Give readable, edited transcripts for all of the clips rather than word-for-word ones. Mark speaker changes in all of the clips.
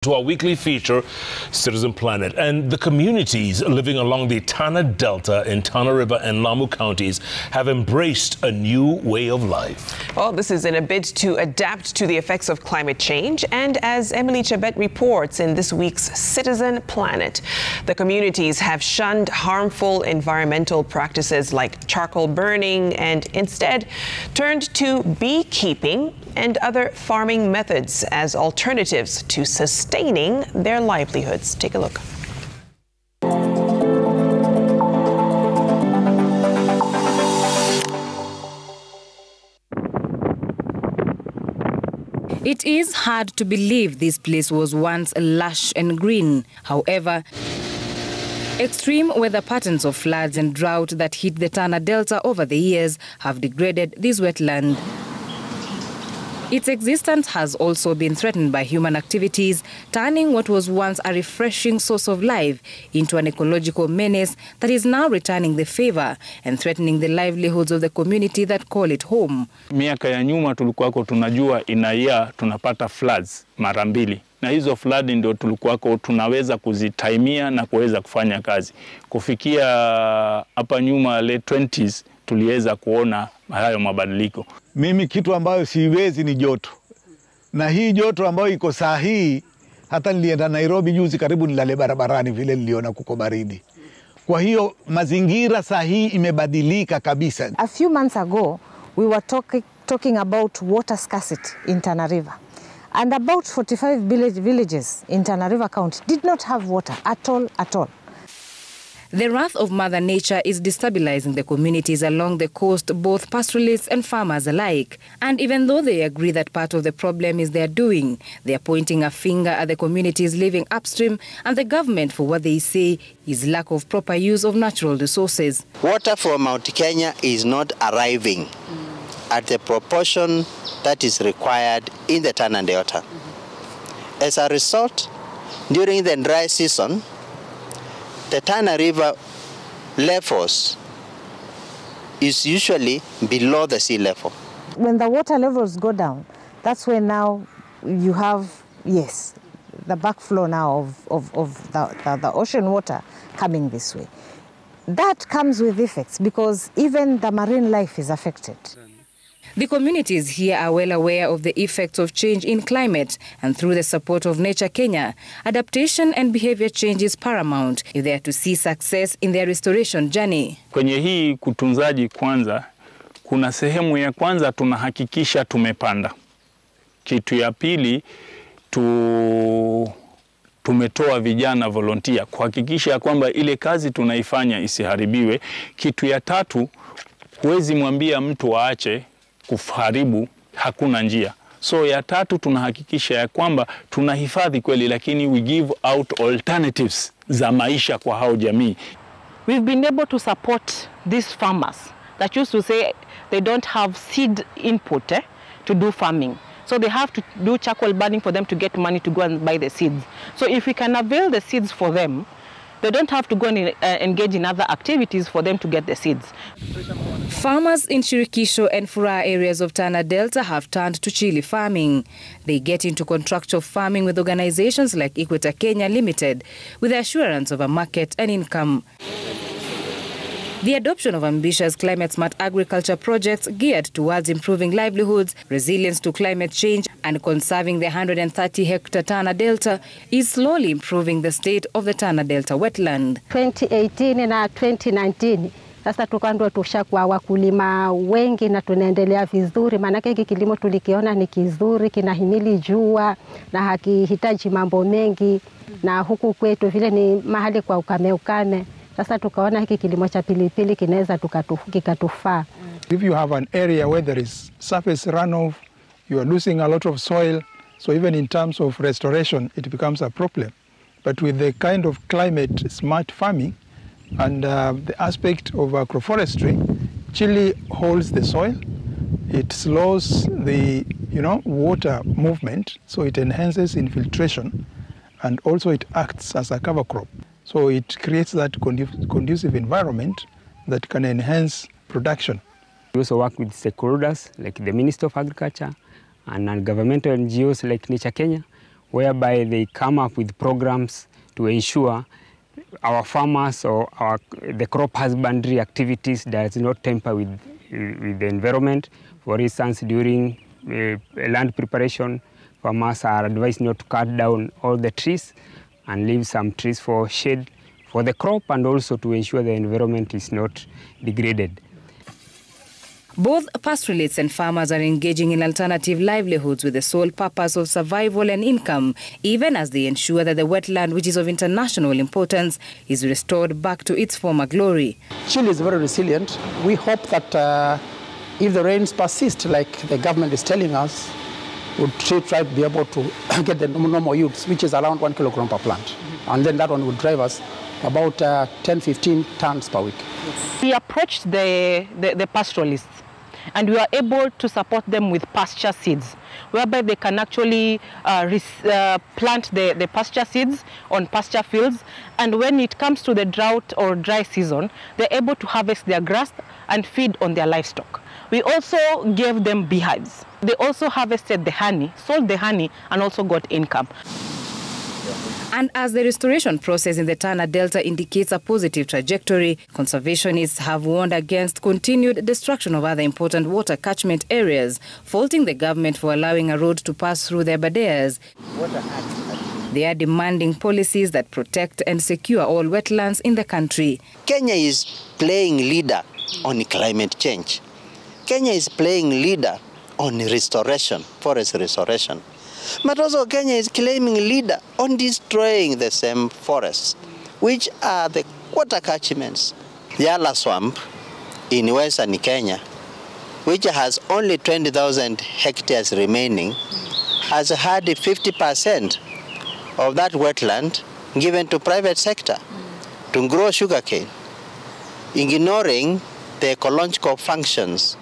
Speaker 1: To our weekly feature, Citizen Planet. And the communities living along the Tana Delta in Tana River and Lamu counties have embraced a new way of life.
Speaker 2: Well, this is in a bid to adapt to the effects of climate change. And as Emily Chabet reports in this week's Citizen Planet, the communities have shunned harmful environmental practices like charcoal burning and instead turned to beekeeping and other farming methods as alternatives to sustaining their livelihoods. Take a look.
Speaker 3: It is hard to believe this place was once lush and green. However, extreme weather patterns of floods and drought that hit the Tana Delta over the years have degraded this wetland. Its existence has also been threatened by human activities, turning what was once a refreshing source of life into an ecological menace that is now returning the favor and threatening the livelihoods of the community that call it home.
Speaker 4: Miaka ya nyuma tulikuwako tunajua inaia tunapata floods mara mbili. Na hizo flood ndio tulikuwako tunaweza kuzitaimia na kuweza kufanya kazi. Kufikia hapa nyuma late 20s tuliweza kuona hayo mabadiliko.
Speaker 5: Mimi kitu ambayo siwezi ni joto. Na hii joto ambayo iko saa hii, hata nilienda Nairobi juzi karibu nilale barabarani vile niliona kuko baridi. Kwa hiyo mazingira saa hii imebadilika kabisa.
Speaker 6: A few months ago, we were talking about water scarcity in Tana River. And about 45 villages in Tana River County did not have water at all.
Speaker 3: The wrath of Mother Nature is destabilizing the communities along the coast, both pastoralists and farmers alike. And even though they agree that part of the problem is their doing, they are pointing a finger at the communities living upstream and the government for what they say is lack of proper use of natural resources.
Speaker 7: Water from Mount Kenya is not arriving at the proportion that is required in the Tana Delta. As a result, during the dry season, the Tana River levels is usually below the sea level.
Speaker 6: When the water levels go down, that's when now you have, yes, the backflow now of the ocean water coming this way. That comes with effects because even the marine life is affected.
Speaker 3: The communities here are well aware of the effects of change in climate, and through the support of Nature Kenya, adaptation and behavior change is paramount if they are to see success in their restoration journey.
Speaker 4: Kwenye hii kutunzaji kwanza, kuna sehemu ya kwanza tunahakikisha tumepanda. Kitu ya pili, tumetoa vijana volunteer kuhakikisha kwamba ile kazi tunaifanya isiharibiwe. Kitu ya tatu, huwezi mwambia mtu aache kuharibu, hakuna njia. So ya tatu tunahakikisha ya kwamba tunahifadhi kweli, lakini we give out alternatives za maisha kwa hao jamii.
Speaker 8: We've been able to support these farmers that used to say they don't have seed input to do farming. So they have to do charcoal burning for them to get money to go and buy the seeds. So if we can avail the seeds for them, they don't have to go and engage in other activities for them to get the seeds.
Speaker 3: Farmers in Shirikisho and Furaha areas of Tana Delta have turned to chili farming. They get into contractual farming with organizations like Equator Kenya Limited with the assurance of a market and income. The adoption of ambitious climate-smart agriculture projects geared towards improving livelihoods, resilience to climate change, and conserving the 130-hectare Tana Delta is slowly improving the state of the Tana Delta wetland.
Speaker 9: 2018 na 2019, sasa tukandwa tushakuwa wakulima wengi na tunaendelea vizuri, maana hiki kilimo tulikiona ni kizuri, kinahimili jua na hakihitaji mambo mengi, na huku kwetu vile ni mahali kwa ukame. Sasa tukaona hiki kilimo cha pilipili kinaweza kikatufaa.
Speaker 10: If you have an area where there is surface runoff, you are losing a lot of soil, so even in terms of restoration, it becomes a problem. But with the kind of climate smart farming and the aspect of agroforestry, chili holds the soil, it slows the water movement, so it enhances infiltration, and also it acts as a cover crop. So it creates that conducive environment that can enhance production.
Speaker 11: We also work with stakeholders like the Minister of Agriculture and non-governmental NGOs like Nature Kenya, whereby they come up with programs to ensure our farmers or the crop husbandry activities does not tamper with the environment. For instance, during land preparation, farmers are advised not to cut down all the trees and leave some trees for shade for the crop, and also to ensure the environment is not degraded.
Speaker 3: Both pastoralists and farmers are engaging in alternative livelihoods with the sole purpose of survival and income, even as they ensure that the wetland, which is of international importance, is restored back to its former glory.
Speaker 12: Chile is very resilient. We hope that if the rains persist, like the government is telling us, we'll try to be able to get the normal yields, which is around 1 kilogram per plant. And then that one would drive us about 10-15 tons per week.
Speaker 8: We approached the pastoralists, and we are able to support them with pasture seeds, whereby they can actually plant the pasture seeds on pasture fields. And when it comes to the drought or dry season, they're able to harvest their grass and feed on their livestock. We also gave them beehives. They also harvested the honey, sold the honey, and also got income.
Speaker 3: And as the restoration process in the Tana Delta indicates a positive trajectory, conservationists have warned against continued destruction of other important water catchment areas, faulting the government for allowing a road to pass through their barriers. They are demanding policies that protect and secure all wetlands in the country.
Speaker 7: Kenya is playing leader on climate change. Kenya is playing leader on restoration, forest restoration. But also Kenya is claiming leader on destroying the same forests, which are the water catchments. Yala Swamp in western Kenya, which has only 20,000 hectares remaining, has had 50% of that wetland given to private sector to grow sugarcane, ignoring the ecological functions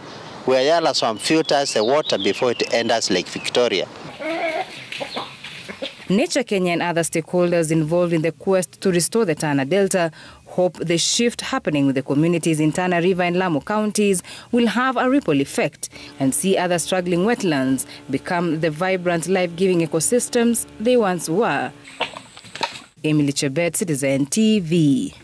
Speaker 7: where Yala Swamp filters the water before it enters Lake Victoria.
Speaker 3: Nature Kenya and other stakeholders involved in the quest to restore the Tana Delta hope the shift happening with the communities in Tana River and Lamu counties will have a ripple effect and see other struggling wetlands become the vibrant, life-giving ecosystems they once were. Emily Chebet, Citizen TV.